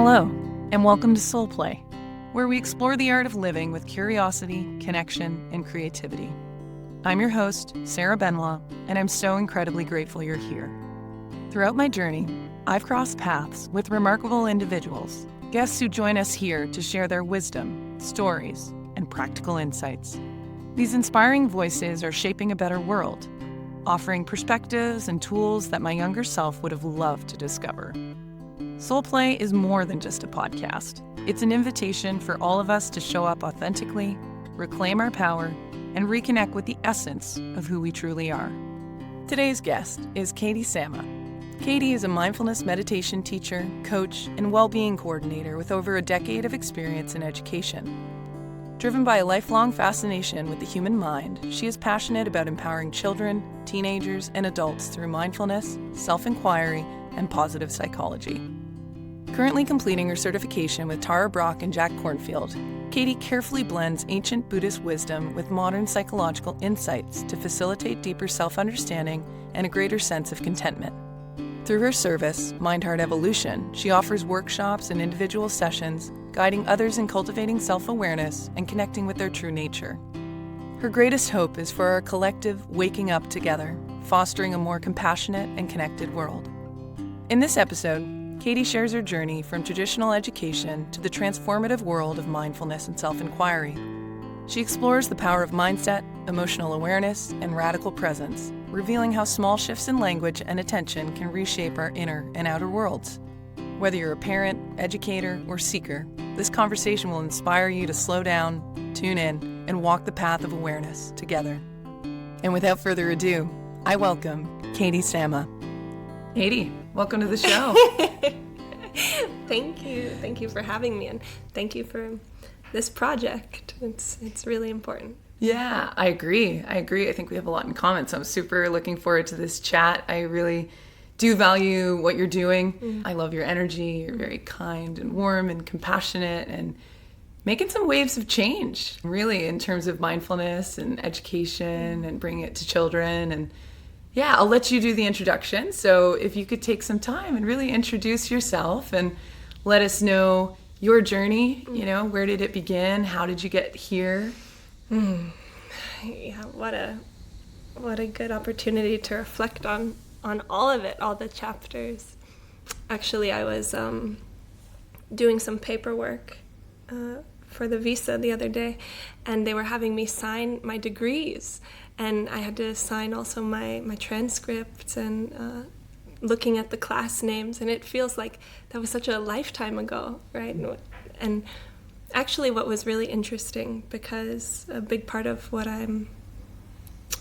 Hello, and welcome to Soul Play, where we explore the art of living with curiosity, connection, and creativity. I'm your host, Sarah Benlaw, and I'm so incredibly grateful you're here. Throughout my journey, I've crossed paths with remarkable individuals, guests who join us here to share their wisdom, stories, and practical insights. These inspiring voices are shaping a better world, offering perspectives and tools that my younger self would have loved to discover. Soul Play is more than just a podcast. It's an invitation for all of us to show up authentically, reclaim our power, and reconnect with the essence of who we truly are. Today's guest is Katie Samma. Katie is a mindfulness meditation teacher, coach, and well-being coordinator with over a decade of experience in education. Driven by a lifelong fascination with the human mind, she is passionate about empowering children, teenagers, and adults through mindfulness, self-inquiry, and positive psychology. Currently completing her certification with Brach and Jack Kornfield, Katie carefully blends ancient Buddhist wisdom with modern psychological insights to facilitate deeper self-understanding and a greater sense of contentment. Through her service, Mind-Heart Evolution, she offers workshops and individual sessions, guiding others in cultivating self-awareness and connecting with their true nature. Her greatest hope is for our collective waking up together, fostering a more compassionate and connected world. In this episode, Katie shares her journey from traditional education to the transformative world of mindfulness and self-inquiry. She explores the power of mindset, emotional awareness, and radical presence, revealing how small shifts in language and attention can reshape our inner and outer worlds. Whether you're a parent, educator, or seeker, this conversation will inspire you to slow down, tune in, and walk the path of awareness together. And without further ado, I welcome Katie Samma. Katie, welcome to the show. Thank you for having me, and thank you for this project. It's really important. Yeah, I agree. I think we have a lot in common, so I'm super looking forward to this chat. I really do value what you're doing. I love your energy. You're very kind and warm and compassionate and making some waves of change, really, in terms of mindfulness and education and bringing it to children. And yeah, I'll let you do the introduction. So if you could take some time and really introduce yourself and let us know your journey, where did it begin? How did you get here? Yeah, what a good opportunity to reflect on all of it, all the chapters. Actually, I was doing some paperwork for the visa the other day, and they were having me sign my degrees. And I had to sign also my transcripts and looking at the class names. And it feels like that was such a lifetime ago, right? And actually what was really interesting, because a big part of what I'm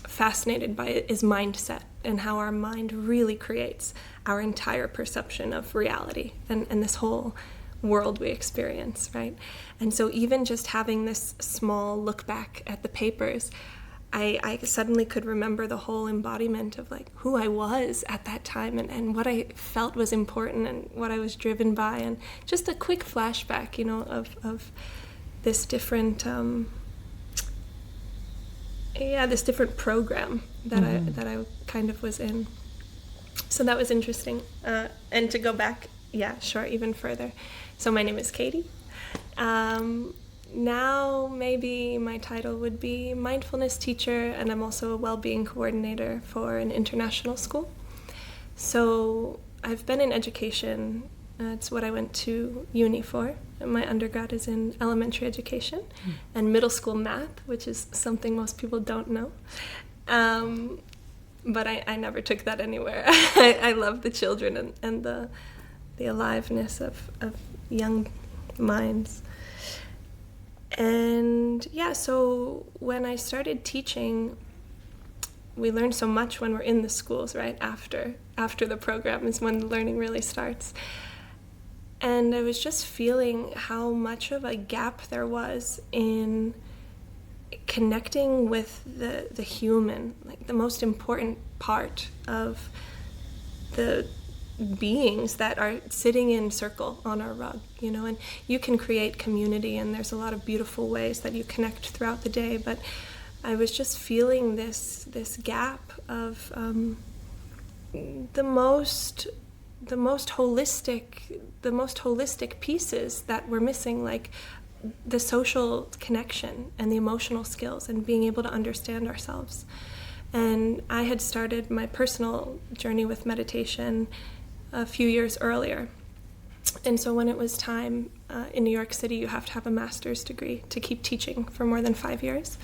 fascinated by is mindset and how our mind really creates our entire perception of reality and this whole world we experience, right? And so even just having this small look back at the papers, I suddenly could remember the whole embodiment of like who I was at that time and what I felt was important and what I was driven by, and just a quick flashback, of this different this different program that I kind of was in. So that was interesting. And to go back, even further. So my name is Katie. Now maybe my title would be mindfulness teacher, and I'm also a well-being coordinator for an international school. So I've been in education. It's what I went to uni for. My undergrad is in elementary education and middle school math, which is something most people don't know. But I never took that anywhere. I love the children and the aliveness of young minds. And so when I started teaching, we learn so much when we're in the schools, right? After the program is when the learning really starts. And I was just feeling how much of a gap there was in connecting with the human, like the most important part of the beings that are sitting in circle on our rug, and you can create community, and there's a lot of beautiful ways that you connect throughout the day, but I was just feeling this gap of the most the most holistic pieces that were missing, like the social connection and the emotional skills and being able to understand ourselves. And I had started my personal journey with meditation a few years earlier. And so when it was time, in New York City, you have to have a master's degree to keep teaching for more than 5 years.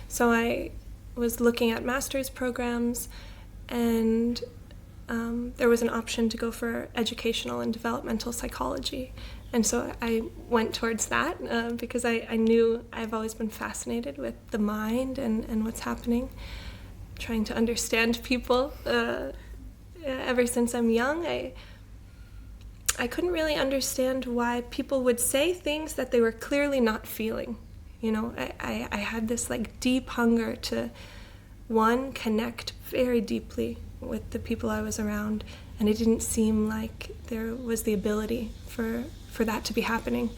So I was looking at master's programs, and there was an option to go for educational and developmental psychology. And so I went towards that because I knew I've always been fascinated with the mind and what's happening, trying to understand people. Ever since I'm young, I couldn't really understand why people would say things that they were clearly not feeling. You know, I had this like deep hunger to, one, connect very deeply with the people I was around, and it didn't seem like there was the ability for that to be happening.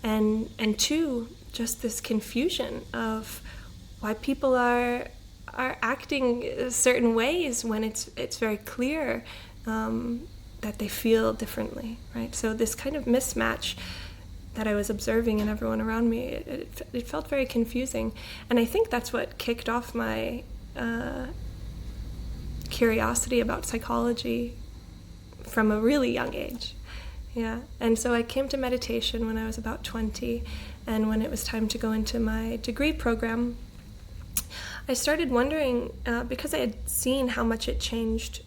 And two, just this confusion of why people are acting certain ways when it's very clear that they feel differently, right? So this kind of mismatch that I was observing in everyone around me, it felt very confusing. And I think that's what kicked off my curiosity about psychology from a really young age. Yeah. And so I came to meditation when I was about 20, and when it was time to go into my degree program, I started wondering, because I had seen how much it changed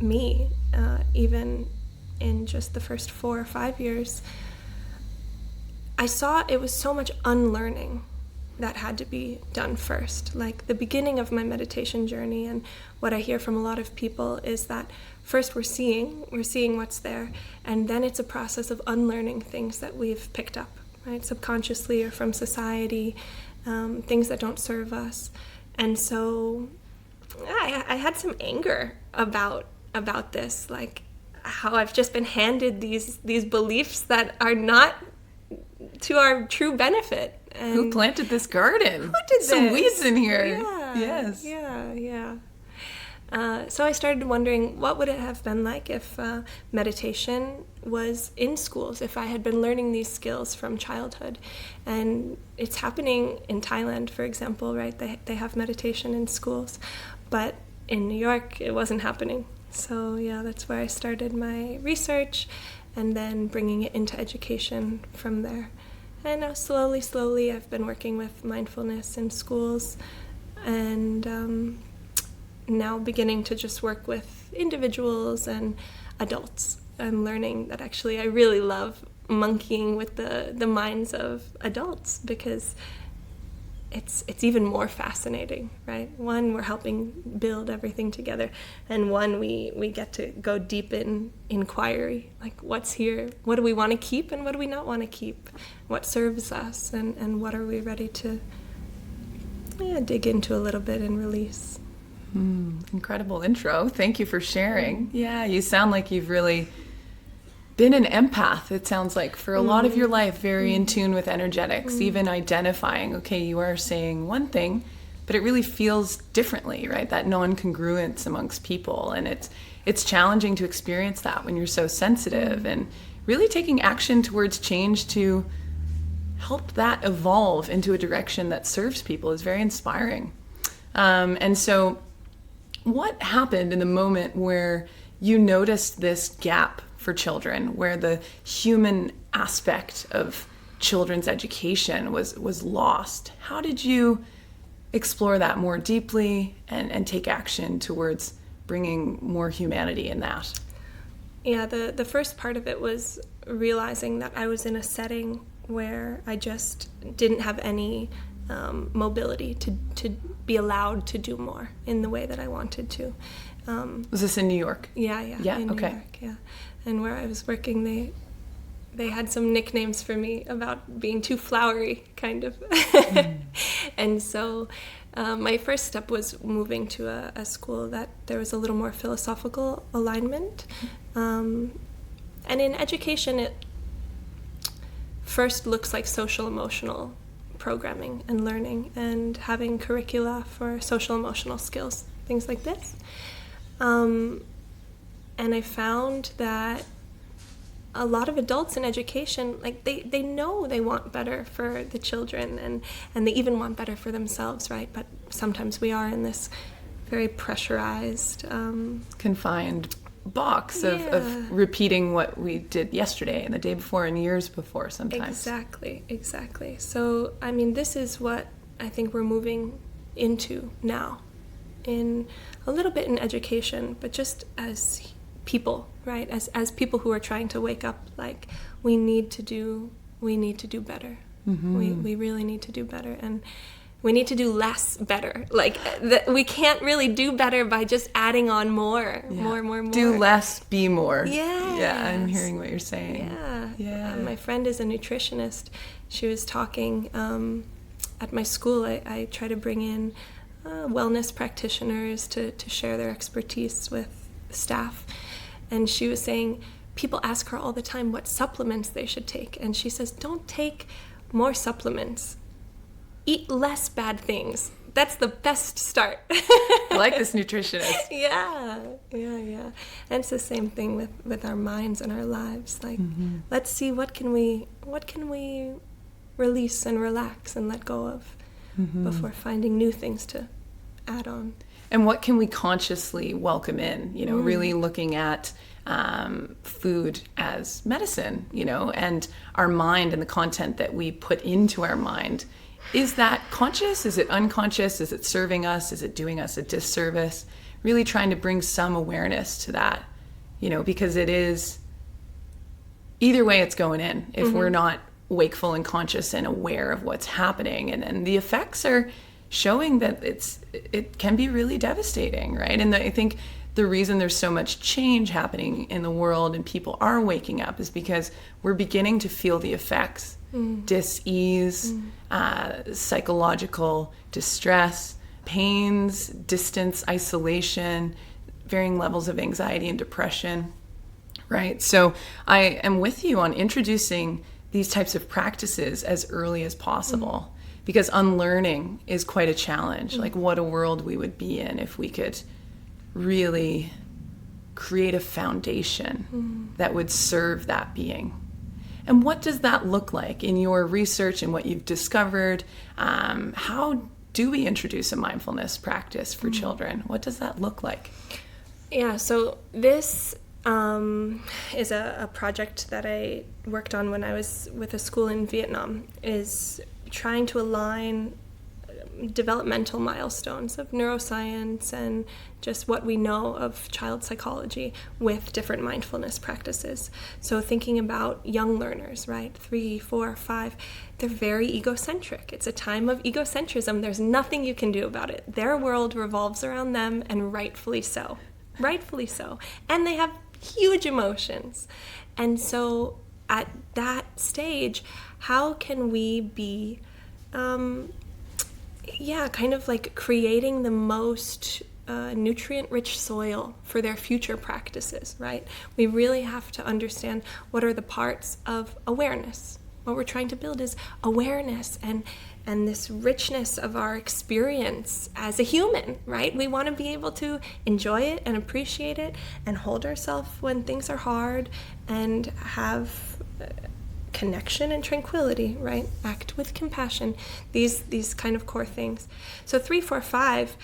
me, even in just the first 4 or 5 years, I saw it was so much unlearning that had to be done first. Like the beginning of my meditation journey, and what I hear from a lot of people is that first we're seeing what's there, and then it's a process of unlearning things that we've picked up, right, subconsciously or from society, things that don't serve us. And so I had some anger about this, like how I've just been handed these beliefs that are not to our true benefit. And who planted this garden? Who did some this? Weeds in here. Yeah, yes. Yeah. So I started wondering, what would it have been like if meditation was in schools, if I had been learning these skills from childhood. And it's happening in Thailand, for example, right? They have meditation in schools, but in New York it wasn't happening. So yeah, that's where I started my research, and then bringing it into education from there. And now slowly I've been working with mindfulness in schools, and now beginning to just work with individuals and adults. I'm learning that actually I really love monkeying with the minds of adults, because it's even more fascinating, right? One, we're helping build everything together, and one, we get to go deep in inquiry, like what's here, what do we want to keep and what do we not want to keep, what serves us, and what are we ready to dig into a little bit and release. Incredible intro. Thank you for sharing. Yeah, you sound like you've really been an empath, it sounds like, for a lot of your life, very in tune with energetics, even identifying, okay, you are saying one thing, but it really feels differently, right? That non-congruence amongst people. And it's challenging to experience that when you're so sensitive, and really taking action towards change to help that evolve into a direction that serves people is very inspiring. And so what happened in the moment where you noticed this gap for children, where the human aspect of children's education was lost? How did you explore that more deeply and take action towards bringing more humanity in that? Yeah, the first part of it was realizing that I was in a setting where I just didn't have any mobility to be allowed to do more in the way that I wanted to. Was this in New York? Yeah, in okay. New York, yeah. And where I was working, they had some nicknames for me about being too flowery, kind of. And so my first step was moving to a school that there was a little more philosophical alignment. And in education, it first looks like social-emotional programming and learning, and having curricula for social-emotional skills, things like this. And I found that a lot of adults in education, like they know they want better for the children, and they even want better for themselves, right? But sometimes we are in this very pressurized, confined box of repeating what we did yesterday and the day before and years before sometimes. Exactly. So, I mean, this is what I think we're moving into now, in a little bit in education, but just as people, right? As people who are trying to wake up, like, we need to do better. Mm-hmm. We really need to do better, and we need to do less better. Like, we can't really do better by just adding on more. Do less, be more. Yeah, I'm hearing what you're saying. Yeah. My friend is a nutritionist. She was talking at my school. I try to bring in wellness practitioners to share their expertise with staff. And she was saying, people ask her all the time what supplements they should take. And she says, don't take more supplements. Eat less bad things. That's the best start. I like this nutritionist. Yeah. And it's the same thing with our minds and our lives. Like, let's see what can we release and relax and let go of before finding new things to add on. And what can we consciously welcome in? Really looking at food as medicine, and our mind and the content that we put into our mind. Is that conscious? Is it unconscious? Is it serving us? Is it doing us a disservice? Really trying to bring some awareness to that, because it is, either way it's going in if we're not wakeful and conscious and aware of what's happening. And the effects are showing that it can be really devastating, right? And I think the reason there's so much change happening in the world and people are waking up is because we're beginning to feel the effects. Dis-ease, psychological distress, pains, distance, isolation, varying levels of anxiety and depression, right? So I am with you on introducing these types of practices as early as possible, because unlearning is quite a challenge. Like, what a world we would be in if we could really create a foundation that would serve that being. And what does that look like in your research and what you've discovered? How do we introduce a mindfulness practice for children? What does that look like? Yeah, so this is a project that I worked on when I was with a school in Vietnam, is trying to align developmental milestones of neuroscience and just what we know of child psychology with different mindfulness practices. So thinking about young learners, right? 3, 4, 5, they're very egocentric. It's a time of egocentrism. There's nothing you can do about it. Their world revolves around them, and rightfully so. Rightfully so. And they have huge emotions. And so at that stage, how can we be kind of like creating the most nutrient-rich soil for their future practices, right? We really have to understand what are the parts of awareness. What we're trying to build is awareness and this richness of our experience as a human, right? We want to be able to enjoy it and appreciate it and hold ourselves when things are hard and have connection and tranquility, right? Act with compassion. These kind of core things. So 3, 4, 5,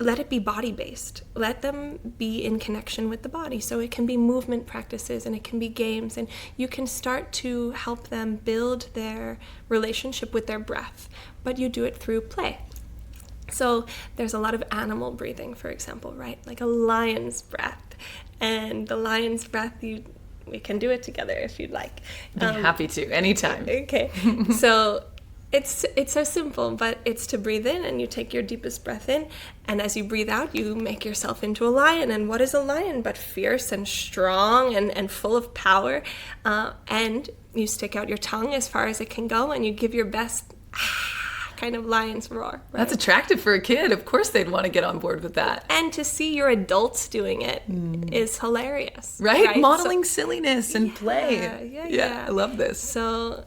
let it be body-based. Let them be in connection with the body. So it can be movement practices and it can be games, and you can start to help them build their relationship with their breath, but you do it through play. So there's a lot of animal breathing, for example, right? Like a lion's breath. And the lion's breath, we can do it together if you'd like. I'm happy to, anytime. Okay. So it's so simple, but it's to breathe in, and you take your deepest breath in, and as you breathe out, you make yourself into a lion. And what is a lion but fierce and strong and full of power? And you stick out your tongue as far as it can go, and you give your best kind of lion's roar. Right? That's attractive for a kid. Of course they'd want to get on board with that. And to see your adults doing it is hilarious. Right? Modeling silliness and play. Yeah. I love this. So,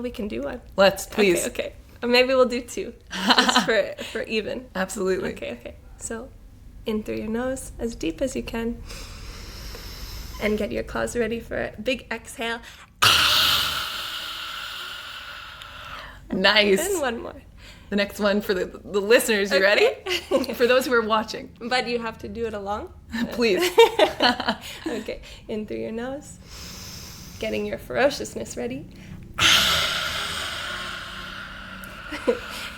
we can do one. Let's, please. Okay. Or maybe we'll do 2, just for even. Absolutely. Okay. So, in through your nose, as deep as you can. And get your claws ready for a big exhale. Nice. And one more. The next one for the listeners. You ready? For those who are watching. But you have to do it along. Please. Okay. In through your nose. Getting your ferociousness ready.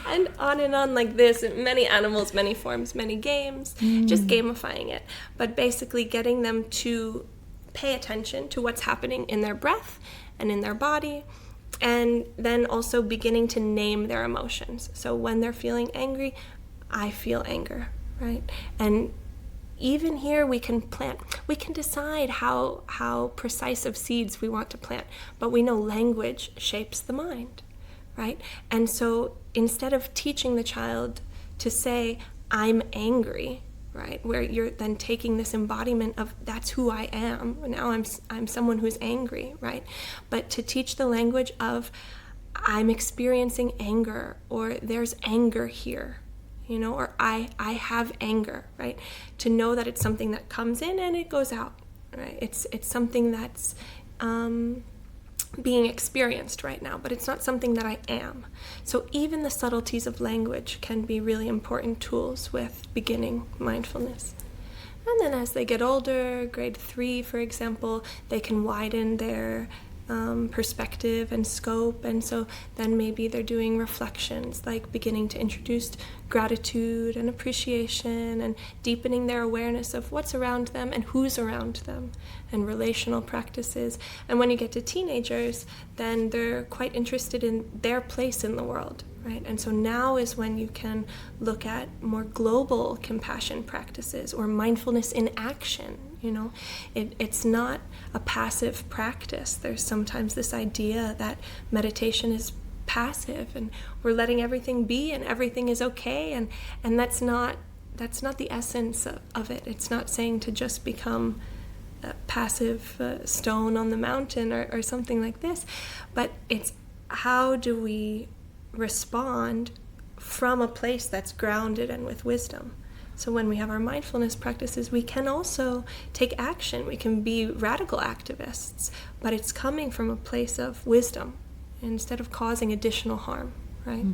And on like this. Many animals, many forms, many games. Just gamifying it. But basically getting them to pay attention to what's happening in their breath and in their body. And then also beginning to name their emotions. So when they're feeling angry, I feel anger, right? And even here we can decide how precise of seeds we want to plant, but we know language shapes the mind, right? And so instead of teaching the child to say, I'm angry, right, where you're then taking this embodiment of that's who I am. Now I'm someone who's angry, right? But to teach the language of I'm experiencing anger, or there's anger here, or I have anger, right? To know that it's something that comes in and it goes out, right? It's something that's being experienced right now, but it's not something that I am. So even the subtleties of language can be really important tools with beginning mindfulness. And then as they get older, grade 3, for example, they can widen their perspective and scope, and so then maybe they're doing reflections, like beginning to introduce gratitude and appreciation and deepening their awareness of what's around them and who's around them, and relational practices. And when you get to teenagers, then they're quite interested in their place in the world, right? And so now is when you can look at more global compassion practices or mindfulness in action. It's not a passive practice. There's sometimes this idea that meditation is passive and we're letting everything be and everything is okay, and that's not the essence of it. It's not saying to just become a passive stone on the mountain or something like this, but it's how do we respond from a place that's grounded and with wisdom. So when we have our mindfulness practices, we can also take action. We can be radical activists, but it's coming from a place of wisdom instead of causing additional harm, right?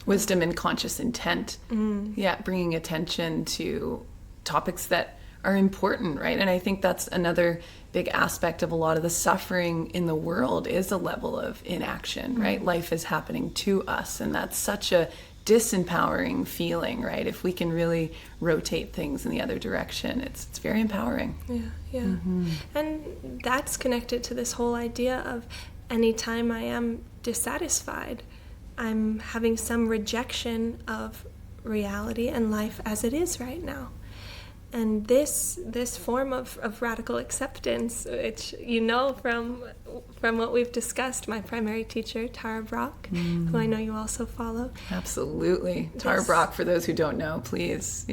Wisdom and conscious intent. Yeah, bringing attention to topics that are important, right? And I think that's another big aspect of a lot of the suffering in the world is a level of inaction, right? Life is happening to us, and that's such a disempowering feeling, right? If we can really rotate things in the other direction, it's very empowering. Yeah. And that's connected to this whole idea of anytime I am dissatisfied, I'm having some rejection of reality and life as it is right now. And this form of radical acceptance, which from what we've discussed, my primary teacher, Tara Brach, who I know you also follow. Absolutely. Tara Brach, for those who don't know, please,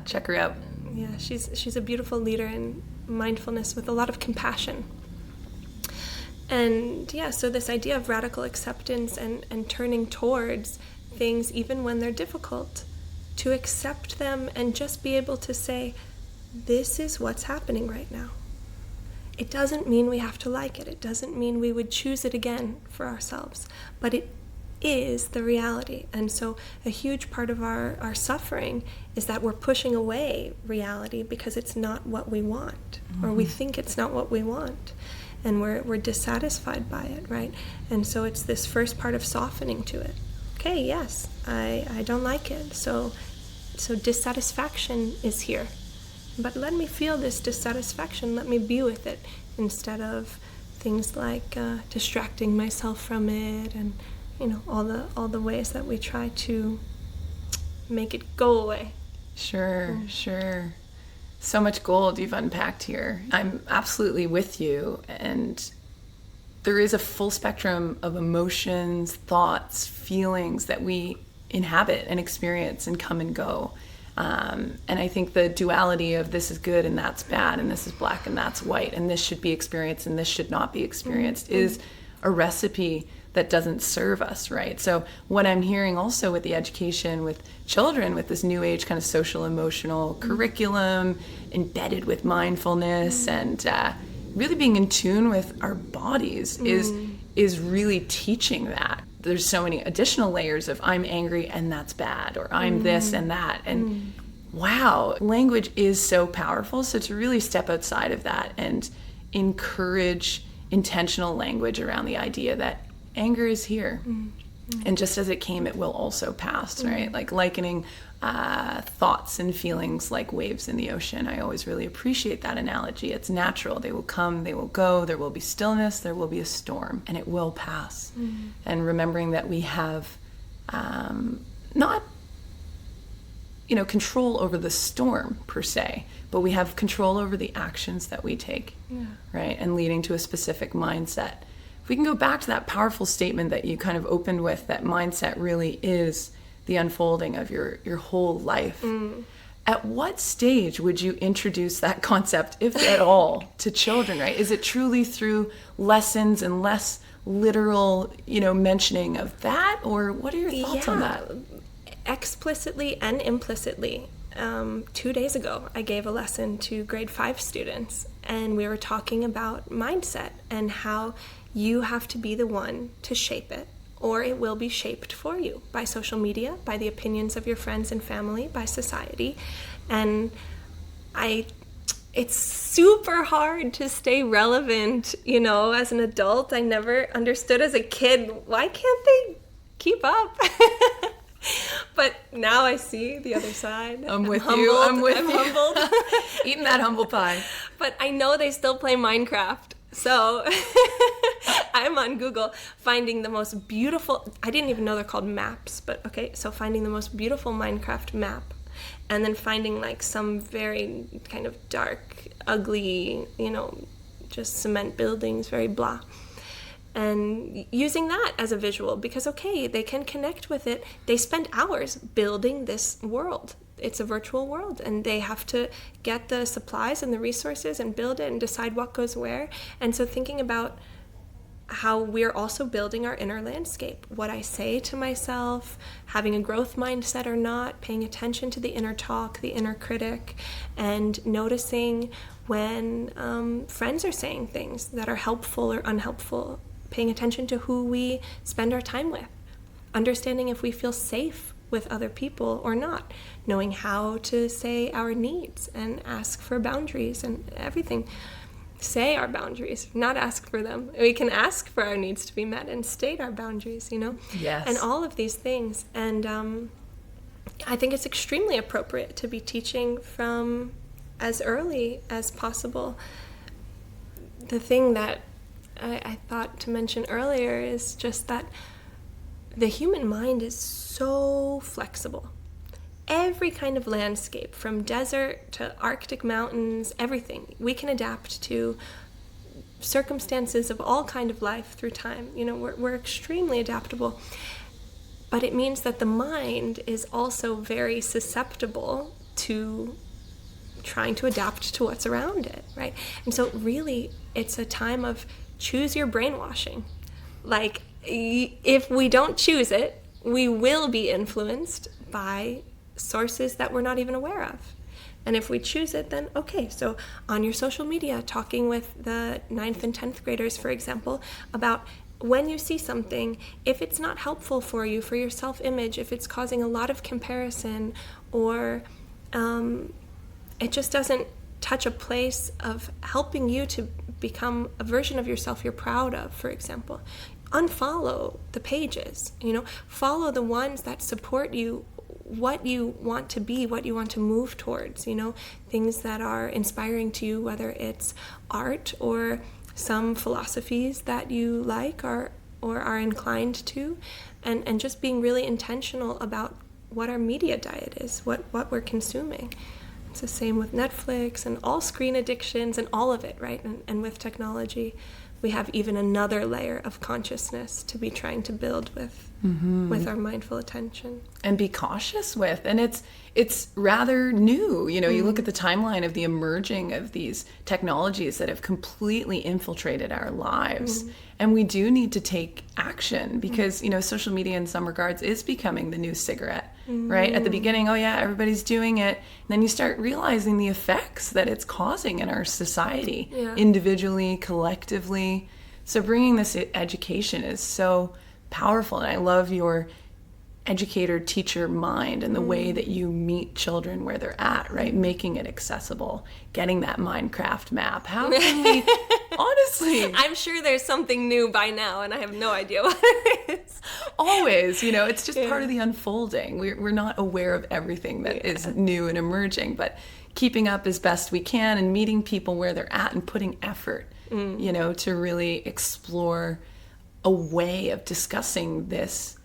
check her out. Yeah, she's a beautiful leader in mindfulness with a lot of compassion. And so this idea of radical acceptance and turning towards things even when they're difficult, to accept them and just be able to say, this is what's happening right now. It doesn't mean we have to like it. It doesn't mean we would choose it again for ourselves. But it is the reality. And so a huge part of our suffering is that we're pushing away reality because it's not what we want, or we think it's not what we want. And we're dissatisfied by it, right? And so it's this first part of softening to it. Okay, yes, I don't like it. So dissatisfaction is here. But let me feel this dissatisfaction. Let me be with it instead of things like distracting myself from it, and all the ways that we try to make it go away. Sure. So much gold you've unpacked here. I'm absolutely with you, and there is a full spectrum of emotions, thoughts, feelings that we inhabit and experience and come and go. And I think the duality of this is good and that's bad, and this is black and that's white, and this should be experienced and this should not be experienced is a recipe that doesn't serve us, right? So what I'm hearing also with the education with children, with this new age kind of social emotional curriculum embedded with mindfulness and really being in tune with our bodies is really teaching that. There's so many additional layers of I'm angry and that's bad, or I'm this and that. And wow, language is so powerful. So to really step outside of that and encourage intentional language around the idea that anger is here. And just as it came, it will also pass, right? Like likening thoughts and feelings like waves in the ocean. I always really appreciate that analogy. It's natural. They will come, they will go. There will be stillness, there will be a storm, and it will pass. And remembering that we have not, control over the storm per se, but we have control over the actions that we take, right? And leading to a specific mindset. If we can go back to that powerful statement that you kind of opened with, that mindset really is the unfolding of your whole life. At what stage would you introduce that concept, if at all, to children, right? Is it truly through lessons and less literal, mentioning of that? Or what are your thoughts on that? Explicitly and implicitly. 2 days ago, I gave a lesson to grade 5 students, and we were talking about mindset and how you have to be the one to shape it, or it will be shaped for you by social media, by the opinions of your friends and family, by society. And it's super hard to stay relevant, as an adult. I never understood as a kid, why can't they keep up? But now I see the other side. I'm with humbled. you. I'm humbled. Eating that humble pie. But I know they still play Minecraft. So I'm on Google finding the most beautiful, I didn't even know they're called maps, but okay, so finding the most beautiful Minecraft map, and then finding like some very kind of dark, ugly, just cement buildings, very blah. And using that as a visual, because okay, they can connect with it. They spend hours building this world. It's a virtual world, and they have to get the supplies and the resources and build it and decide what goes where. And so thinking about how we're also building our inner landscape, what I say to myself, having a growth mindset or not, paying attention to the inner talk, the inner critic, and noticing when friends are saying things that are helpful or unhelpful, paying attention to who we spend our time with, understanding if we feel safe with other people or not, knowing how to say our needs and ask for boundaries and everything. Say our boundaries, not ask for them. We can ask for our needs to be met and state our boundaries, Yes. And all of these things. And I think it's extremely appropriate to be teaching from as early as possible. The thing that I thought to mention earlier is just that the human mind is so flexible. Every kind of landscape, from desert to Arctic mountains, everything, we can adapt to circumstances of all kind of life through time. We're extremely adaptable. But it means that the mind is also very susceptible to trying to adapt to what's around it, right? And so really, it's a time of choose your brainwashing. Like, if we don't choose it, we will be influenced by sources that we're not even aware of. And if we choose it, then okay. So on your social media, talking with the 9th and 10th graders, for example, about when you see something, if it's not helpful for you, for your self-image, if it's causing a lot of comparison, or it just doesn't touch a place of helping you to become a version of yourself you're proud of, for example, unfollow the pages, follow the ones that support you, what you want to be, what you want to move towards, things that are inspiring to you, whether it's art or some philosophies that you like or are inclined to, and just being really intentional about what our media diet is, what we're consuming. It's the same with Netflix and all screen addictions and all of it, right? And with technology. we have even another layer of consciousness to be trying to build with our mindful attention. And be cautious with. And it's rather new. You know, you look at the timeline of the emerging of these technologies that have completely infiltrated our lives. And we do need to take action because, you know, social media in some regards is becoming the new cigarette, right? At the beginning, oh yeah, everybody's doing it. And then you start realizing the effects that it's causing in our society, individually, collectively. So bringing this education is so powerful. And I love your educator teacher mind and the way that you meet children where they're at, right? Making it accessible, getting that Minecraft map. How can we, honestly, I'm sure there's something new by now and I have no idea what it is. Always, you know, it's just part of the unfolding. We're not aware of everything that is new and emerging, but keeping up as best we can and meeting people where they're at and putting effort, you know, to really explore a way of discussing this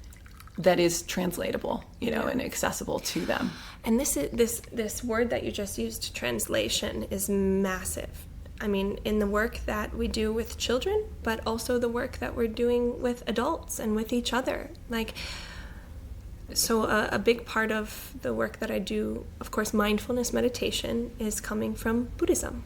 that is translatable, you know, and accessible to them. And this word that you just used, translation, is massive. I mean, in the work that we do with children, but also the work that we're doing with adults and with each other. Like, so a big part of the work that I do, of course, mindfulness meditation, is coming from Buddhism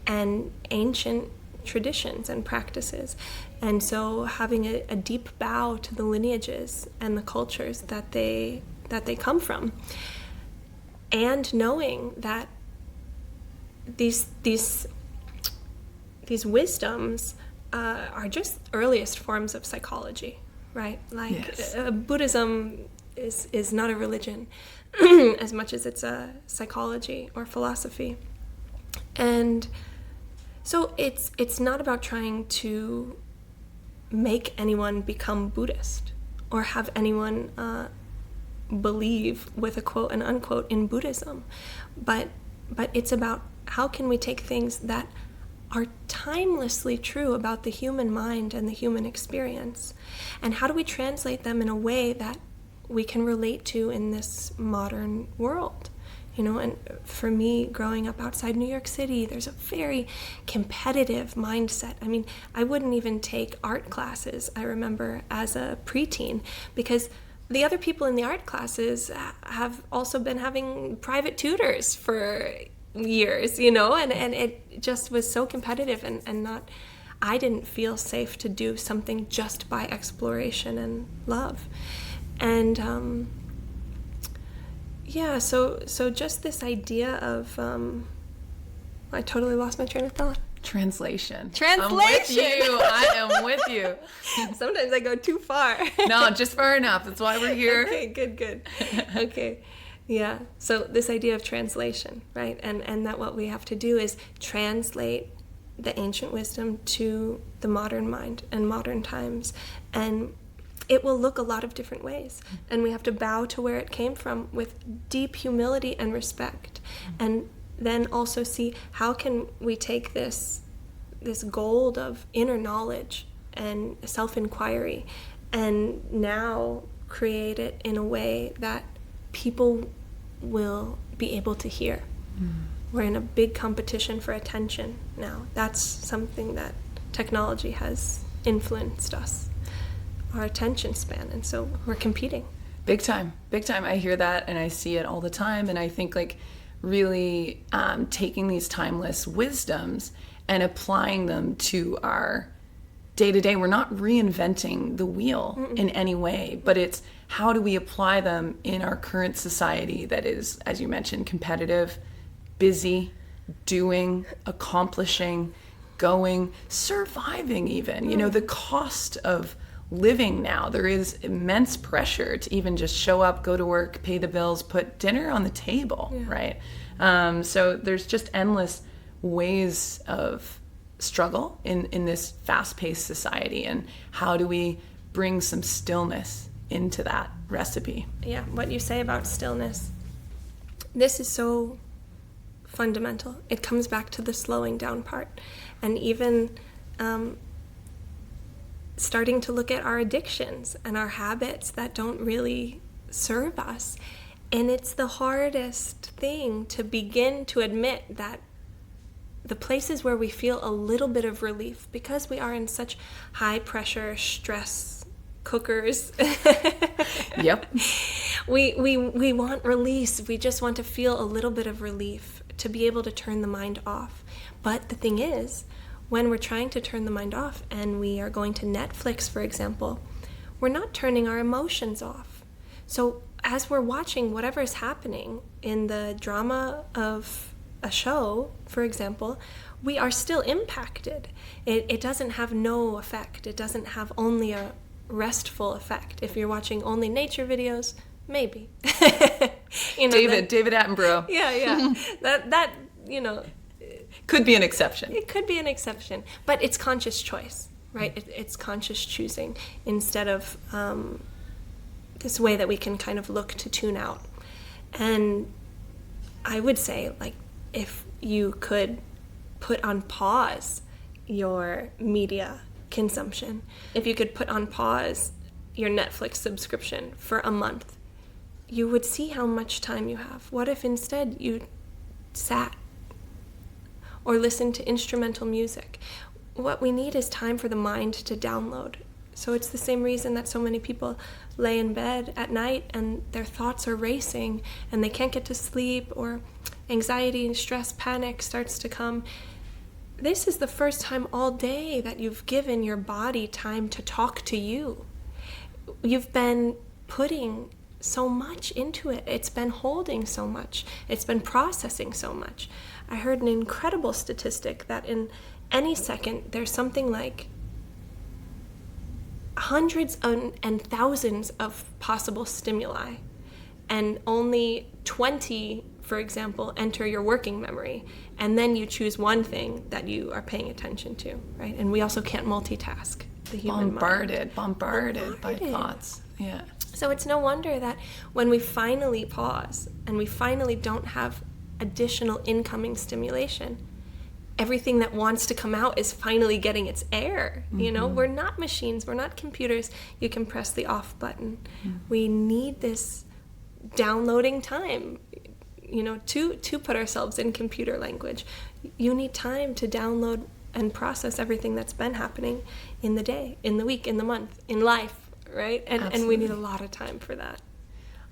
and ancient traditions and practices. And so having a deep bow to the lineages and the cultures that they come from, and knowing that these wisdoms are just earliest forms of psychology, right? Like Buddhism is not a religion as much as it's a psychology or philosophy. And so it's not about trying to make anyone become Buddhist or have anyone believe with a quote and unquote in Buddhism, but it's about how can we take things that are timelessly true about the human mind and the human experience, and how do we translate them in a way that we can relate to in this modern world. You know, and for me, growing up outside New York City, there's a very competitive mindset. I mean, I wouldn't even take art classes, I remember, as a preteen, because the other people in the art classes have also been having private tutors for years, you know, and it just was so competitive and not, I didn't feel safe to do something just by exploration and love. And so just this idea of, I totally lost my train of thought. Translation. I'm with you. I am with you. Sometimes I go too far. No, just far enough. That's why we're here. Okay, good. Okay. Yeah. So this idea of translation, right? And that what we have to do is translate the ancient wisdom to the modern mind and modern times. And it will look a lot of different ways. And we have to bow to where it came from with deep humility and respect. And then also see how can we take this gold of inner knowledge and self-inquiry and now create it in a way that people will be able to hear. We're in a big competition for attention now. That's something that technology has influenced us, our attention span, and so we're competing. Big time. I hear that and I see it all the time, and I think like really taking these timeless wisdoms and applying them to our day-to-day. We're not reinventing the wheel in any way, but it's how do we apply them in our current society that is, as you mentioned, competitive, busy, doing, accomplishing, going, surviving even. You know, the cost of living now, there is immense pressure to even just show up, go to work, pay the bills, put dinner on the table, right? So there's just endless ways of struggle in this fast-paced society, and how do we bring some stillness into that recipe? Yeah, what you say about stillness, this is so fundamental. It comes back to the slowing down part, and even starting to look at our addictions and our habits that don't really serve us. And it's the hardest thing to begin to admit that the places where we feel a little bit of relief, because we are in such high pressure stress cookers. Yep. We want release. We just want to feel a little bit of relief, to be able to turn the mind off. But the thing is, when we're trying to turn the mind off and we are going to Netflix, for example, we're not turning our emotions off. So as we're watching whatever is happening in the drama of a show, for example, we are still impacted. It doesn't have no effect. It doesn't have only a restful effect. If you're watching only nature videos, maybe. David Attenborough. Yeah. that could be an exception. It could be an exception, but it's conscious choice, right? It's conscious choosing, instead of this way that we can kind of look to tune out. And I would say, like, if you could put on pause your media consumption, if you could put on pause your Netflix subscription for a month, you would see how much time you have. What if instead you sat or listened to instrumental music? What we need is time for the mind to download. So it's the same reason that so many people lay in bed at night and their thoughts are racing and they can't get to sleep, or anxiety and stress, panic starts to come. This is the first time all day that you've given your body time to talk to you. You've been putting so much into it. It's been holding so much. It's been processing so much. I heard an incredible statistic that in any second, there's something like hundreds and thousands of possible stimuli, and only 20, for example, enter your working memory, and then you choose one thing that you are paying attention to, right? And we also can't multitask, the human mind. Bombarded by thoughts. Yeah. So it's no wonder that when we finally pause and we finally don't have additional incoming stimulation, everything that wants to come out is finally getting its air. You know, we're not machines, we're not computers. You can press the off button. We need this downloading time, you know, to put ourselves in computer language. You need time to download and process everything that's been happening in the day, in the week, in the month, in life, right? And we need a lot of time for that.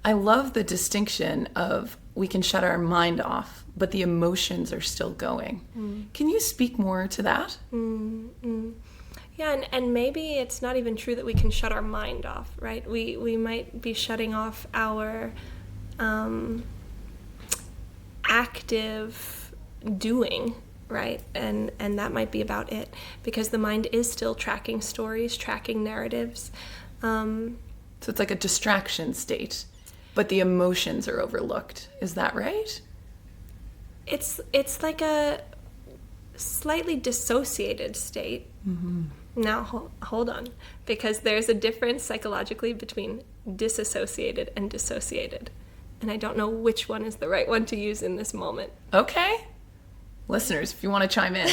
I love the distinction of we can shut our mind off, but the emotions are still going. Can you speak more to that? Yeah, and maybe it's not even true that we can shut our mind off, right? We might be shutting off our active doing, right? And that might be about it, because the mind is still tracking stories, tracking narratives. So it's like a distraction state, but the emotions are overlooked. Is that right? It's like a slightly dissociated state. Now, hold on, because there's a difference psychologically between disassociated and dissociated. And I don't know which one is the right one to use in this moment. Okay. Listeners, if you want to chime in,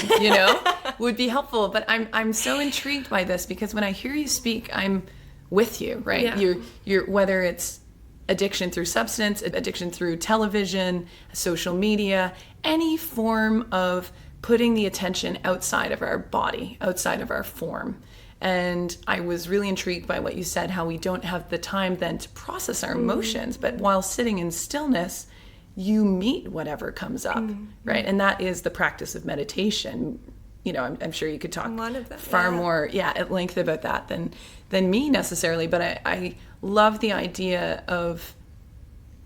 would be helpful. But I'm so intrigued by this, because when I hear you speak, I'm with you, right? Yeah. You're whether it's addiction through substance, addiction through television, social media, any form of putting the attention outside of our body, outside of our form. And I was really intrigued by what you said, how we don't have the time then to process our emotions, but while sitting in stillness, you meet whatever comes up, right? And that is the practice of meditation. I'm sure you could talk far more at length about that than me necessarily, but I love the idea of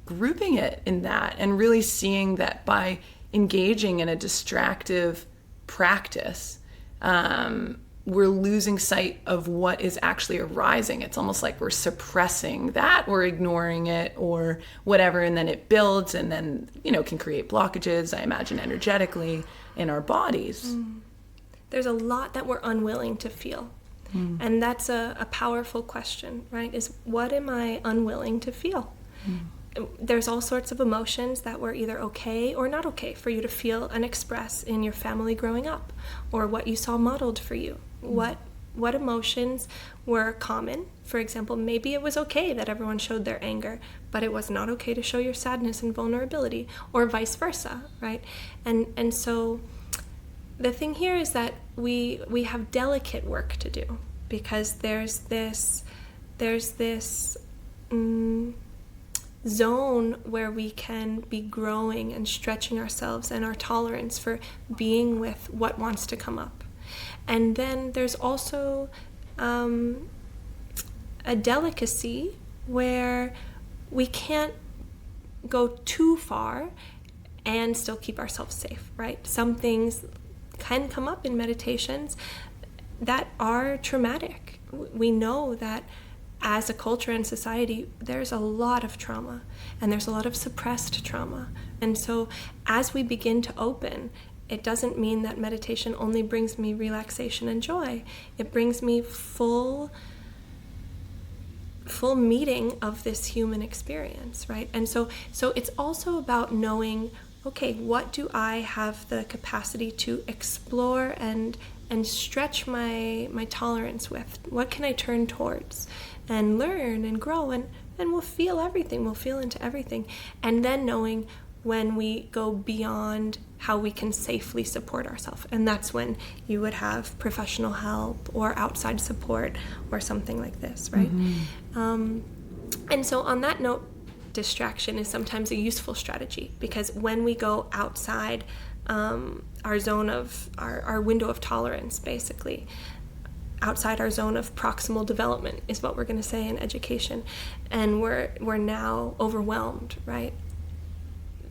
grouping it in that and really seeing that by engaging in a distractive practice, we're losing sight of what is actually arising. It's almost like we're suppressing that or ignoring it or whatever, and then it builds and then, can create blockages, I imagine, energetically in our bodies. There's a lot that we're unwilling to feel. And that's a powerful question, right? Is what am I unwilling to feel? There's all sorts of emotions that were either okay or not okay for you to feel and express in your family growing up, or what you saw modeled for you. What emotions were common? For example, maybe it was okay that everyone showed their anger, but it was not okay to show your sadness and vulnerability, or vice versa, right? And so the thing here is that we have delicate work to do, because there's this zone where we can be growing and stretching ourselves and our tolerance for being with what wants to come up. And then there's also a delicacy where we can't go too far and still keep ourselves safe, right? Some things can come up in meditations that are traumatic. We know that as a culture and society, there's a lot of trauma, and there's a lot of suppressed trauma. And so as we begin to open, it doesn't mean that meditation only brings me relaxation and joy. It brings me full meeting of this human experience, right? And so it's also about knowing, okay, what do I have the capacity to explore and stretch my tolerance with? What can I turn towards and learn and grow, and we'll feel everything, we'll feel into everything. And then knowing when we go beyond how we can safely support ourselves. And that's when you would have professional help or outside support or something like this, right? Mm-hmm. And so on that note, distraction is sometimes a useful strategy, because when we go outside our zone of, our window of tolerance, basically, outside our zone of proximal development is what we're going to say in education, and we're now overwhelmed, right?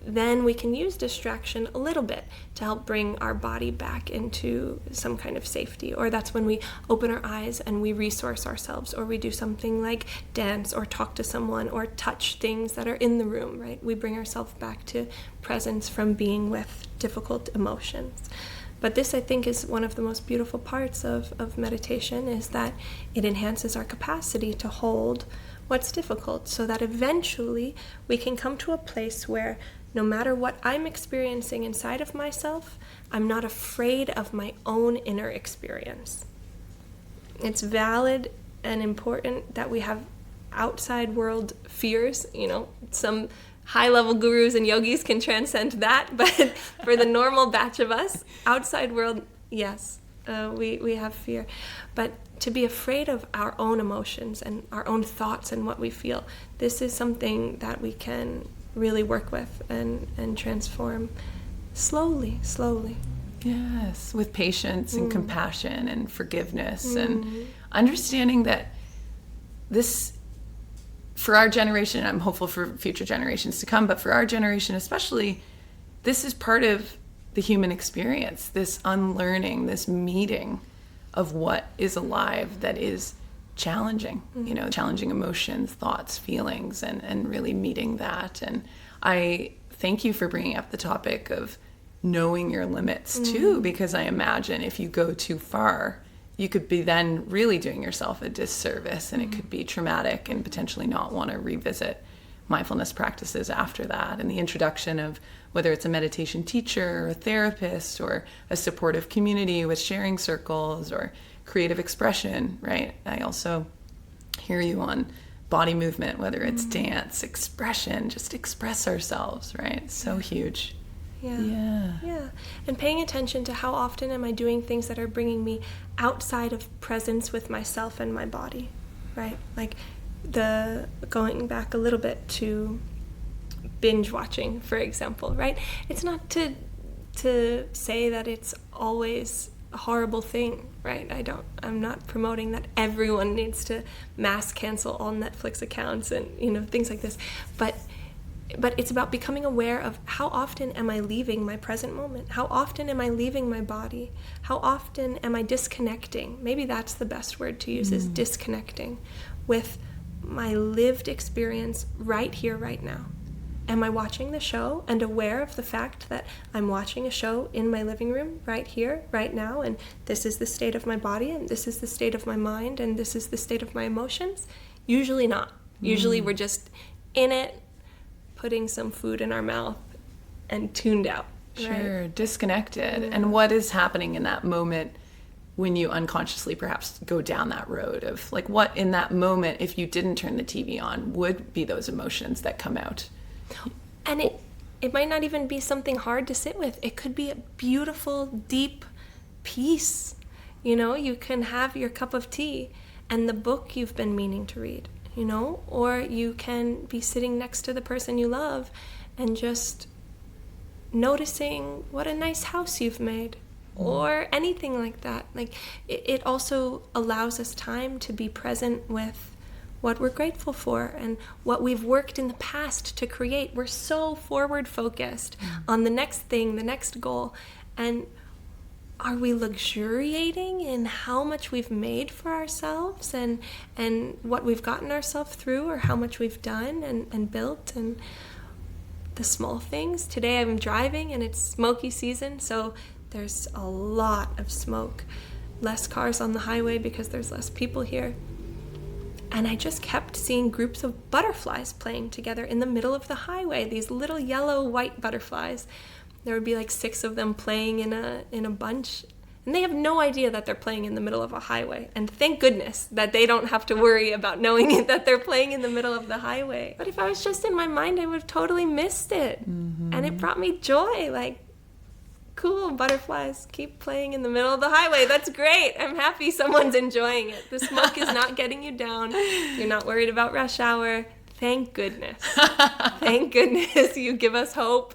Then we can use distraction a little bit to help bring our body back into some kind of safety. Or that's when we open our eyes and we resource ourselves, or we do something like dance or talk to someone or touch things that are in the room, right? We bring ourselves back to presence from being with difficult emotions. But this, I think, is one of the most beautiful parts of meditation, is that it enhances our capacity to hold what's difficult, so that eventually we can come to a place where no matter what I'm experiencing inside of myself, I'm not afraid of my own inner experience. It's valid and important that we have outside world fears. Some high-level gurus and yogis can transcend that, but for the normal batch of us, outside world, yes, we have fear. But to be afraid of our own emotions and our own thoughts and what we feel, this is something that we can really work with and transform slowly. Yes, with patience and compassion and forgiveness and understanding that this, for our generation, I'm hopeful for future generations to come, but for our generation especially, this is part of the human experience, this unlearning, this meeting of what is alive that is challenging, challenging emotions, thoughts, feelings, and really meeting that. And I thank you for bringing up the topic of knowing your limits too, because I imagine if you go too far, you could be then really doing yourself a disservice, and it could be traumatic and potentially not want to revisit mindfulness practices after that. And the introduction of whether it's a meditation teacher or a therapist or a supportive community with sharing circles or creative expression, right? I also hear you on body movement, whether it's dance, expression, just express ourselves, right? It's so huge. Yeah. And paying attention to how often am I doing things that are bringing me outside of presence with myself and my body, right? Like going back a little bit to binge watching, for example, right? It's not to say that it's always a horrible thing, right? I'm not promoting that everyone needs to mass cancel all Netflix accounts and things like this, but it's about becoming aware of how often am I leaving my present moment? How often am I leaving my body? How often am I disconnecting? Maybe that's the best word to use, is disconnecting with my lived experience right here, right now. Am I watching the show and aware of the fact that I'm watching a show in my living room right here, right now, and this is the state of my body, and this is the state of my mind, and this is the state of my emotions? Usually not. Usually we're just in it, putting some food in our mouth and tuned out. Sure, right? Disconnected. And what is happening in that moment when you unconsciously perhaps go down that road of like what in that moment, if you didn't turn the TV on, would be those emotions that come out? And it might not even be something hard to sit with. It could be a beautiful, deep peace. You can have your cup of tea and the book you've been meaning to read, or you can be sitting next to the person you love and just noticing what a nice house you've made, or anything like that. Like, it also allows us time to be present with what we're grateful for and what we've worked in the past to create. We're so forward focused on the next thing, the next goal. And are we luxuriating in how much we've made for ourselves and what we've gotten ourselves through, or how much we've done and built, and the small things? Today I'm driving and it's smoky season, so there's a lot of smoke. Less cars on the highway because there's less people here. And I just kept seeing groups of butterflies playing together in the middle of the highway, these little yellow-white butterflies. There would be like 6 of them playing in a bunch. And they have no idea that they're playing in the middle of a highway. And thank goodness that they don't have to worry about knowing that they're playing in the middle of the highway. But if I was just in my mind, I would have totally missed it. And it brought me joy. Like, cool, butterflies keep playing in the middle of the highway. That's great. I'm happy someone's enjoying it. The smoke is not getting you down. You're not worried about rush hour. Thank goodness. Thank goodness you give us hope.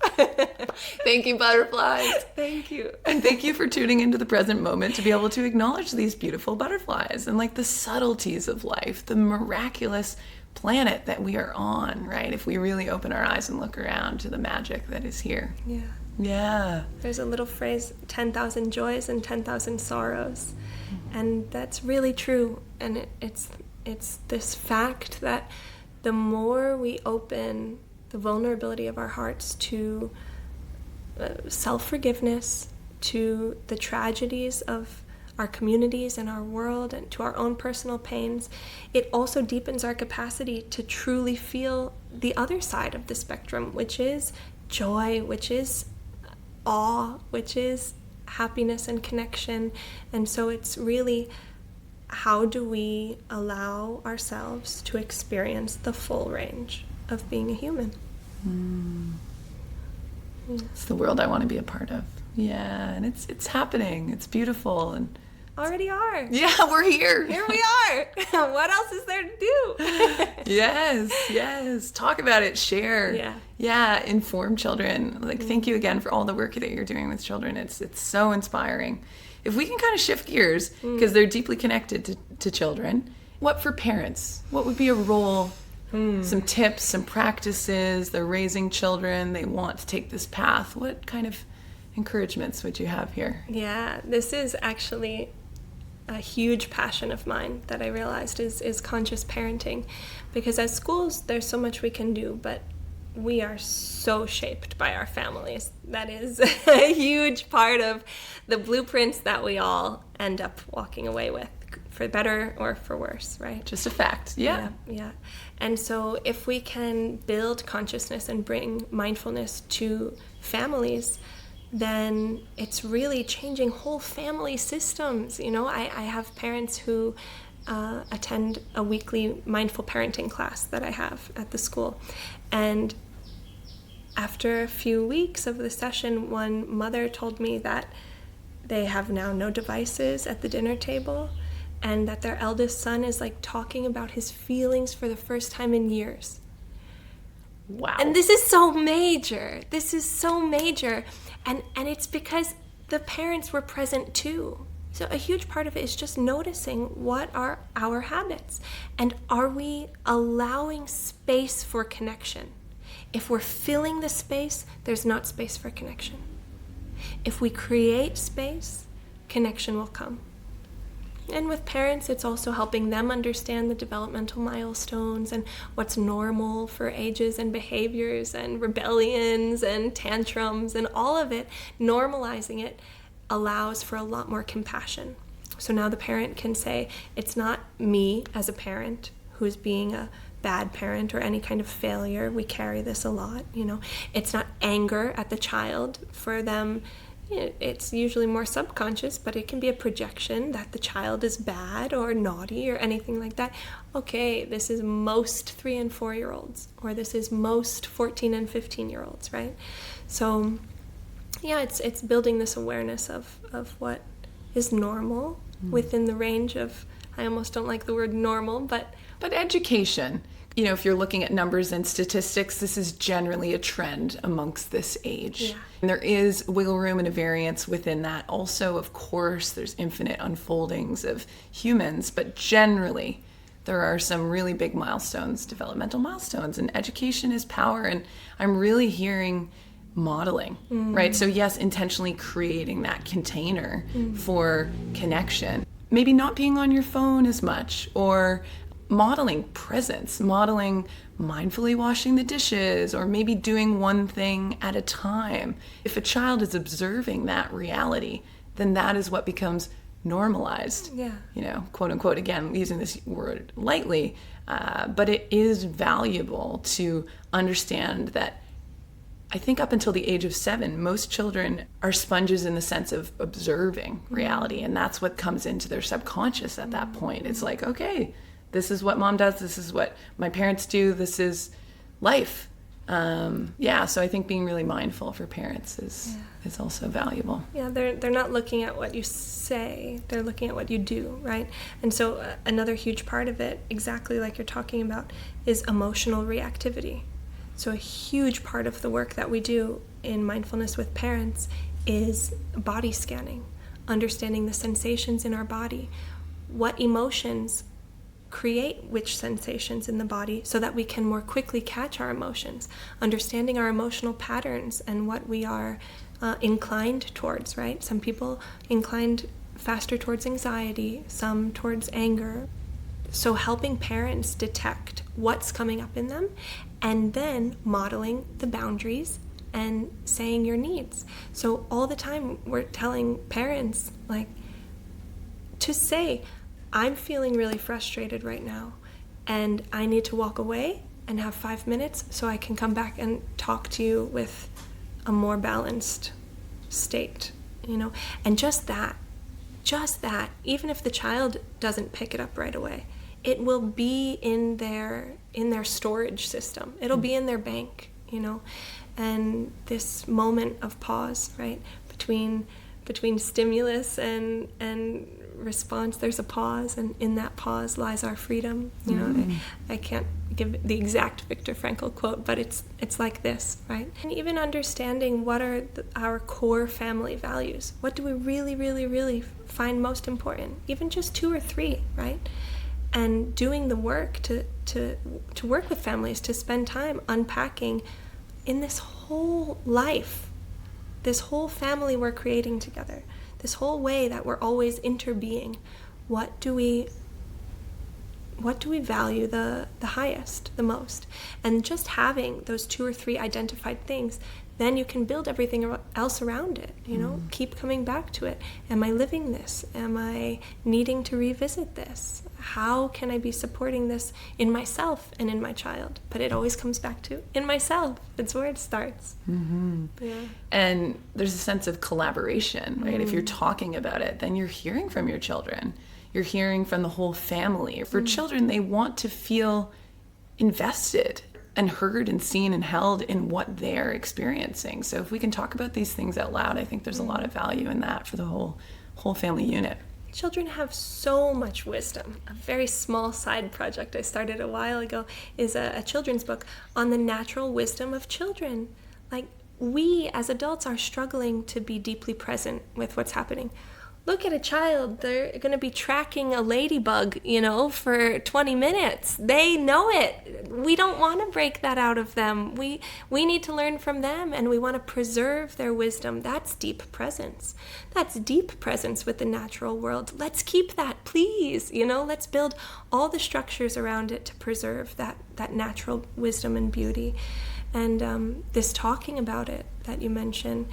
Thank you, butterflies. Thank you. And thank you for tuning into the present moment to be able to acknowledge these beautiful butterflies and like the subtleties of life, the miraculous planet that we are on, right? If we really open our eyes and look around to the magic that is here. Yeah. Yeah. There's a little phrase, 10,000 joys and 10,000 sorrows. And that's really true. And it's this fact that the more we open the vulnerability of our hearts to self-forgiveness, to the tragedies of our communities and our world, and to our own personal pains, it also deepens our capacity to truly feel the other side of the spectrum, which is joy, which is awe, which is happiness and connection. And so it's really, how do we allow ourselves to experience the full range of being a human? It's the world I want to be a part of. Yeah, and it's happening. It's beautiful. And already are. Yeah, we're here. Here we are. What else is there to do? Yes. Talk about it. Share. Yeah. Inform children. Like, thank you again for all the work that you're doing with children. It's so inspiring. If we can kind of shift gears, because they're deeply connected to children, what for parents? What would be a role, some tips, some practices? They're raising children. They want to take this path. What kind of encouragements would you have here? Yeah, this is actually a huge passion of mine that I realized is conscious parenting. Because as schools, there's so much we can do, but we are so shaped by our families. That is a huge part of the blueprints that we all end up walking away with, for better or for worse, right? Just a fact. Yeah. And so if we can build consciousness and bring mindfulness to families, then it's really changing whole family systems. I have parents who attend a weekly mindful parenting class that I have at the school. And after a few weeks of the session, one mother told me that they have now no devices at the dinner table, and that their eldest son is like talking about his feelings for the first time in years. Wow. And this is so major. And it's because the parents were present too. So a huge part of it is just noticing what are our habits, and are we allowing space for connection? If we're filling the space, there's not space for connection. If we create space, connection will come. And with parents, it's also helping them understand the developmental milestones and what's normal for ages and behaviors and rebellions and tantrums and all of it. Normalizing it allows for a lot more compassion. So now the parent can say, it's not me as a parent who's being a bad parent or any kind of failure. We carry this a lot, It's not anger at the child. For them, it's usually more subconscious, but it can be a projection that the child is bad or naughty or anything like that. Okay, this is most 3 and 4-year-olds, or this is most 14 and 15-year-olds, right? So yeah, it's building this awareness of what is normal within the range of, I almost don't like the word normal, but education, if you're looking at numbers and statistics, this is generally a trend amongst this age. Yeah. And there is wiggle room and a variance within that. Also, of course, there's infinite unfoldings of humans, but generally there are some really big milestones, developmental milestones, and education is power. And I'm really hearing modeling, right? So yes, intentionally creating that container for connection. Maybe not being on your phone as much, or modeling presence, modeling mindfully washing the dishes, or maybe doing one thing at a time. If a child is observing that reality, then that is what becomes normalized. Yeah. Quote unquote, again, using this word lightly, but it is valuable to understand that I think up until the age of 7, most children are sponges in the sense of observing reality, and that's what comes into their subconscious at that point. It's like, okay, this is what mom does, this is what my parents do, this is life. So I think being really mindful for parents is also valuable. Yeah, they're not looking at what you say, they're looking at what you do, right? And so another huge part of it, exactly like you're talking about, is emotional reactivity. So a huge part of the work that we do in mindfulness with parents is body scanning, understanding the sensations in our body, what emotions create which sensations in the body, so that we can more quickly catch our emotions, understanding our emotional patterns and what we are inclined towards, right? Some people inclined faster towards anxiety, some towards anger. So helping parents detect what's coming up in them, and then modeling the boundaries and saying your needs. So all the time we're telling parents, like, to say, I'm feeling really frustrated right now, and I need to walk away and have 5 minutes so I can come back and talk to you with a more balanced state, And just that, even if the child doesn't pick it up right away, it will be in their storage system. It'll be in their bank, And this moment of pause, right, between stimulus and response, there's a pause, and in that pause lies our freedom. I can't give the exact Viktor Frankl quote, but it's like this, right? And even understanding what are our core family values. What do we really, really, really find most important? Even just 2 or 3, right? And doing the work to work with families, to spend time unpacking in this whole life, this whole family we're creating together, this whole way that we're always interbeing. What do we value the highest, the most? And just having those 2 or 3 identified things, then you can build everything else around it, Keep coming back to it. Am I living this? Am I needing to revisit this? How can I be supporting this in myself and in my child? But it always comes back to in myself. It's where it starts. Yeah. And there's a sense of collaboration, right? If you're talking about it, then you're hearing from your children. You're hearing from the whole family. For children, they want to feel invested and heard and seen and held in what they're experiencing. So if we can talk about these things out loud, I think there's a lot of value in that for the whole family unit. Children have so much wisdom. A very small side project I started a while ago is a children's book on the natural wisdom of children. Like, we as adults are struggling to be deeply present with what's happening. Look at a child. They're going to be tracking a ladybug, for 20 minutes. They know it. We don't want to break that out of them. We need to learn from them, and we want to preserve their wisdom. That's deep presence. That's deep presence with the natural world. Let's keep that, please. Let's build all the structures around it to preserve that natural wisdom and beauty. And this talking about it that you mentioned,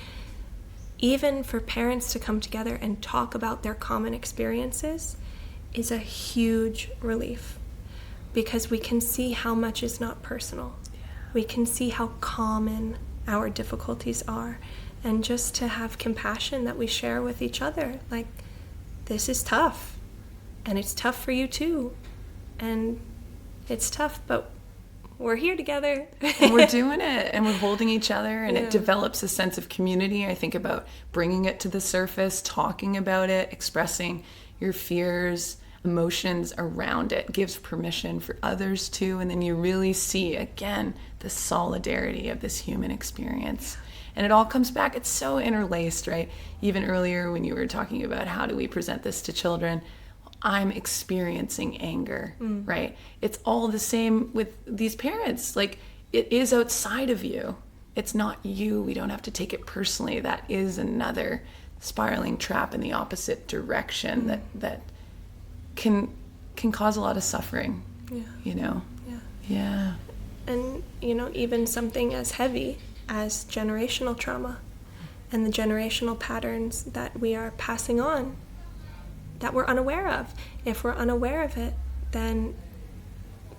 even for parents to come together and talk about their common experiences, is a huge relief, because we can see how much is not personal. Yeah. We can see how common our difficulties are, and just to have compassion that we share with each other. Like, this is tough, and it's tough for you too, and it's tough, but we're here together. And we're doing it, and we're holding each other, and Yeah. it develops a sense of community. I think about bringing it to the surface, talking about it, expressing your fears, emotions around it, gives permission for others to, and then you really see, again, the solidarity of this human experience. And it all comes back, it's so interlaced, right? Even earlier when you were talking about how do we present this to children, I'm experiencing anger, right? It's all the same with these parents. Like, it is outside of you. It's not you. We don't have to take it personally. That is another spiraling trap in the opposite direction that can cause a lot of suffering, you know? Yeah. And, even something as heavy as generational trauma and the generational patterns that we are passing on that we're unaware of. If we're unaware of it, then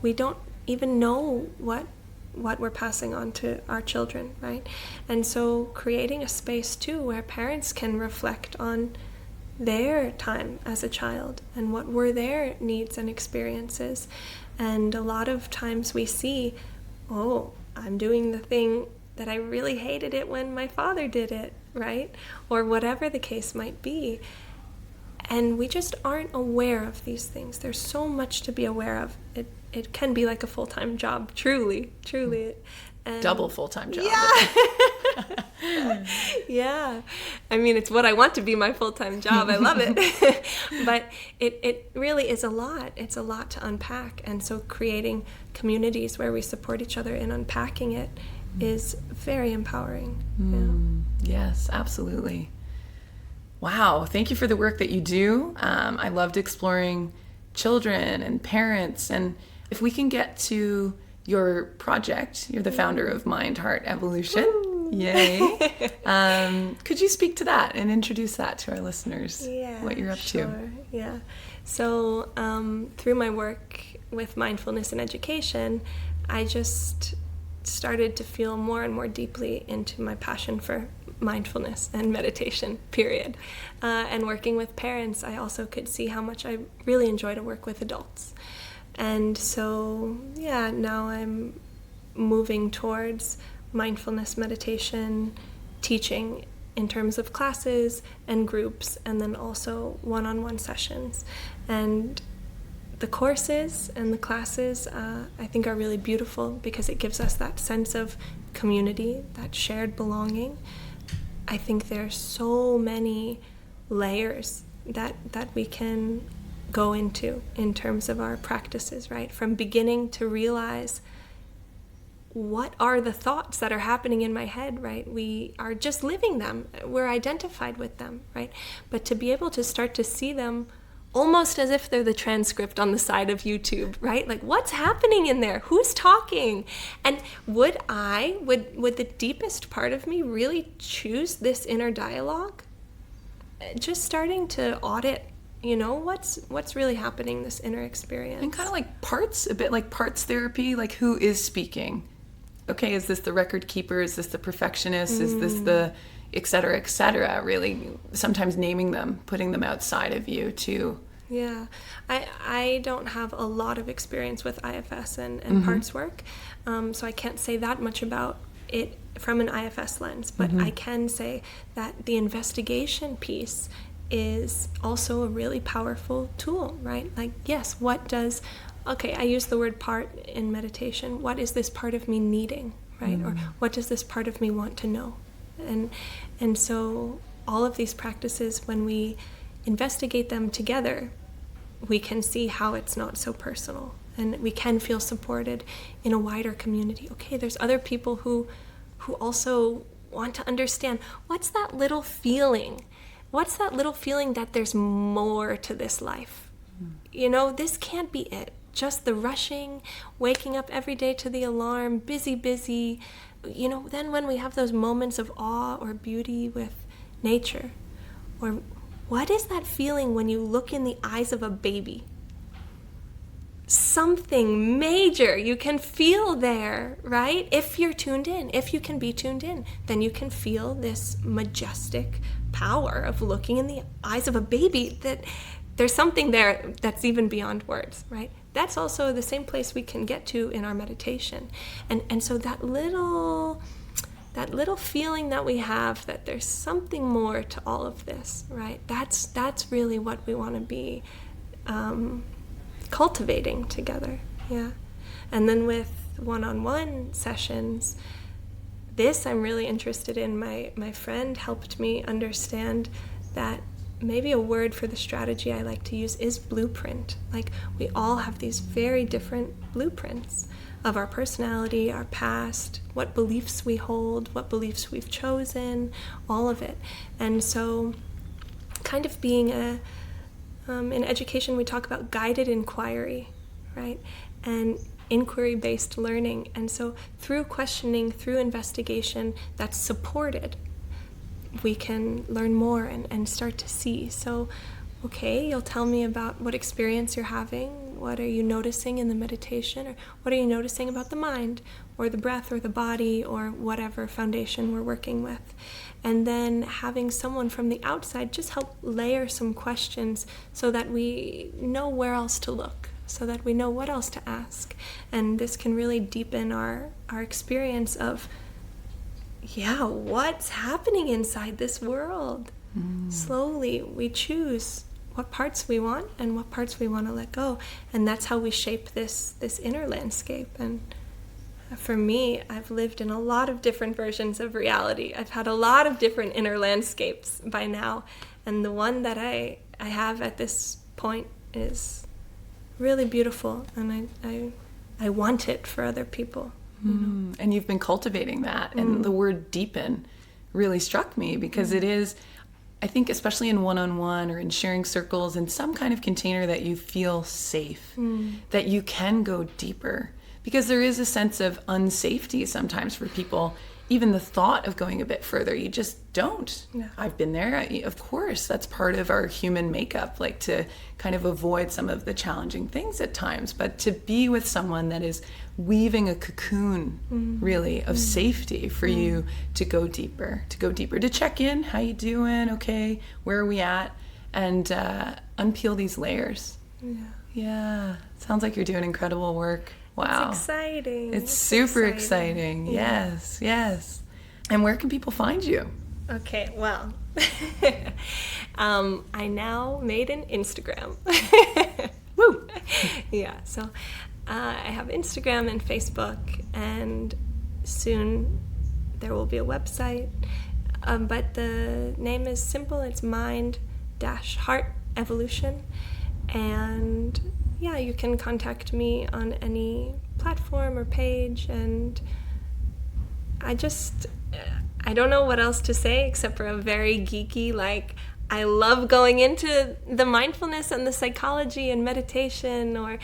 we don't even know what we're passing on to our children, right? And so creating a space too where parents can reflect on their time as a child and what were their needs and experiences. And a lot of times we see, oh, I'm doing the thing that I really hated it when my father did it, right? Or whatever the case might be. And we just aren't aware of these things. There's so much to be aware of. It can be like a full-time job, truly. And Double full-time job. Yeah. Yeah. I mean, it's what I want to be my full-time job. I love it. But it really is a lot. It's a lot to unpack. And so creating communities where we support each other in unpacking it is very empowering. Yes, absolutely. Wow, thank you for the work that you do. I loved exploring children and parents. And if we can get to your project, you're the founder of Mind Heart Evolution. Ooh. Yay. Could you speak to that and introduce that to our listeners? Yeah, what you're up to? Yeah. So through my work with mindfulness and education, I just started to feel more and more deeply into my passion for mindfulness and meditation, period. And working with parents, I also could see how much I really enjoy to work with adults. And so, now I'm moving towards mindfulness meditation teaching in terms of classes and groups, and then also one-on-one sessions. And the courses and the classes, I think, are really beautiful because it gives us that sense of community, that shared belonging. I think there's so many layers that we can go into in terms of our practices, right? From beginning to realize what are the thoughts that are happening in my head, right? We are just living them. We're identified with them, right? But to be able to start to see them almost as if they're the transcript on the side of YouTube, right? Like, what's happening in there? Who's talking? And would the deepest part of me really choose this inner dialogue? Just starting to audit, what's really happening, this inner experience. And kind of like parts, a bit like parts therapy, like who is speaking? Okay, is this the record keeper? Is this the perfectionist? Is this the et cetera, really sometimes naming them, putting them outside of you too. Yeah, I don't have a lot of experience with IFS and parts work, so I can't say that much about it from an IFS lens, but I can say that the investigation piece is also a really powerful tool, right? Like, yes, I use the word part in meditation. What is this part of me needing, right? Or what does this part of me want to know? And so all of these practices, when we investigate them together, we can see how it's not so personal, and we can feel supported in a wider community. Okay, there's other people who also want to understand, what's that little feeling? What's that little feeling that there's more to this life? This can't be it. Just the rushing, waking up every day to the alarm, busy. Then when we have those moments of awe or beauty with nature, or what is that feeling when you look in the eyes of a baby? Something major you can feel there, right? If you're tuned in, if you can be tuned in, then you can feel this majestic power of looking in the eyes of a baby that there's something there that's even beyond words, right? That's also the same place we can get to in our meditation. And so that little feeling that we have that there's something more to all of this, right? That's really what we want to be cultivating together, yeah. And then with one-on-one sessions, this I'm really interested in. My friend helped me understand that maybe a word for the strategy I like to use is blueprint. Like, we all have these very different blueprints of our personality, our past, what beliefs we hold, what beliefs we've chosen, all of it. And so kind of being in education, we talk about guided inquiry, right? And inquiry-based learning. And so through questioning, through investigation that's supported, we can learn more and start to see. So, okay, you'll tell me about what experience you're having. What are you noticing in the meditation? Or what are you noticing about the mind or the breath or the body or whatever foundation we're working with? And then having someone from the outside just help layer some questions so that we know where else to look, so that we know what else to ask. And this can really deepen our experience of, yeah, what's happening inside this world? Slowly we choose what parts we want and what parts we want to let go. And that's how we shape this inner landscape. And for me, I've lived in a lot of different versions of reality. I've had a lot of different inner landscapes by now. And the one that I have at this point is really beautiful. And I want it for other people. And you've been cultivating that. And the word deepen really struck me because it is, I think, especially in one-on-one or in sharing circles, in some kind of container that you feel safe, that you can go deeper. Because there is a sense of unsafety sometimes for people. Even the thought of going a bit further, you just don't. Yeah. I've been there. Of course, that's part of our human makeup, like to kind of avoid some of the challenging things at times. But to be with someone that is weaving a cocoon, really, of safety for you to go deeper, to check in, how you doing, okay, where are we at, and unpeel these layers. Yeah. Sounds like you're doing incredible work. Wow. It's exciting. It's super exciting. Yeah. Yes. And where can people find you? Okay, well, I now made an Instagram. Woo! Yeah, so I have Instagram and Facebook, and soon there will be a website. But the name is simple. It's Mind-Heart Evolution. And yeah, you can contact me on any platform or page, and I don't know what else to say except for a very geeky, like, I love going into the mindfulness and the psychology and meditation or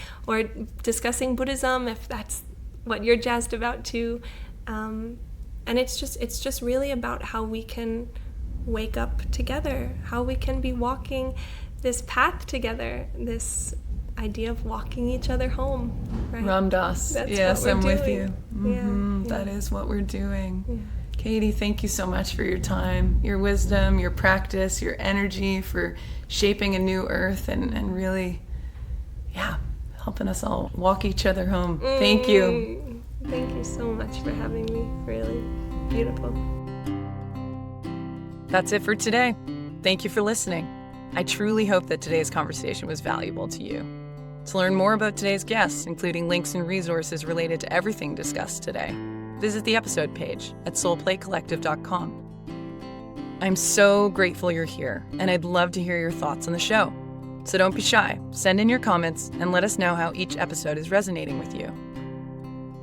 discussing Buddhism, if that's what you're jazzed about too. And it's just really about how we can wake up together, how we can be walking this path together, this idea of walking each other home, right? Ram Dass. Yes, I'm with you. Yeah. That is what we're doing. Yeah. Katie, thank you so much for your time, your wisdom, your practice, your energy for shaping a new earth and really, helping us all walk each other home. Thank you. Thank you so much for having me. Really beautiful. That's it for today. Thank you for listening. I truly hope that today's conversation was valuable to you. To learn more about today's guests, including links and resources related to everything discussed today, visit the episode page at soulplaycollective.com. I'm so grateful you're here, and I'd love to hear your thoughts on the show. So don't be shy. Send in your comments and let us know how each episode is resonating with you.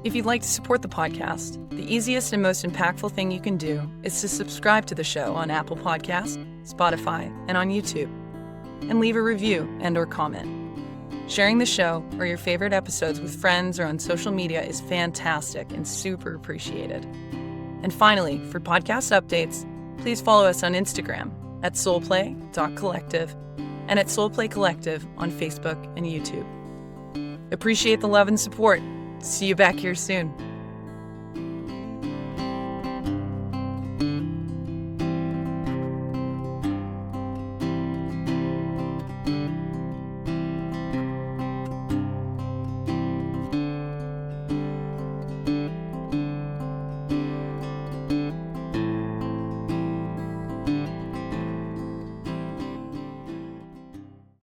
If you'd like to support the podcast, the easiest and most impactful thing you can do is to subscribe to the show on Apple Podcasts, Spotify, and on YouTube, and leave a review and/or comment. Sharing the show or your favorite episodes with friends or on social media is fantastic and super appreciated. And finally, for podcast updates, please follow us on Instagram at soulplay.collective and at Soulplay Collective on Facebook and YouTube. Appreciate the love and support. See you back here soon.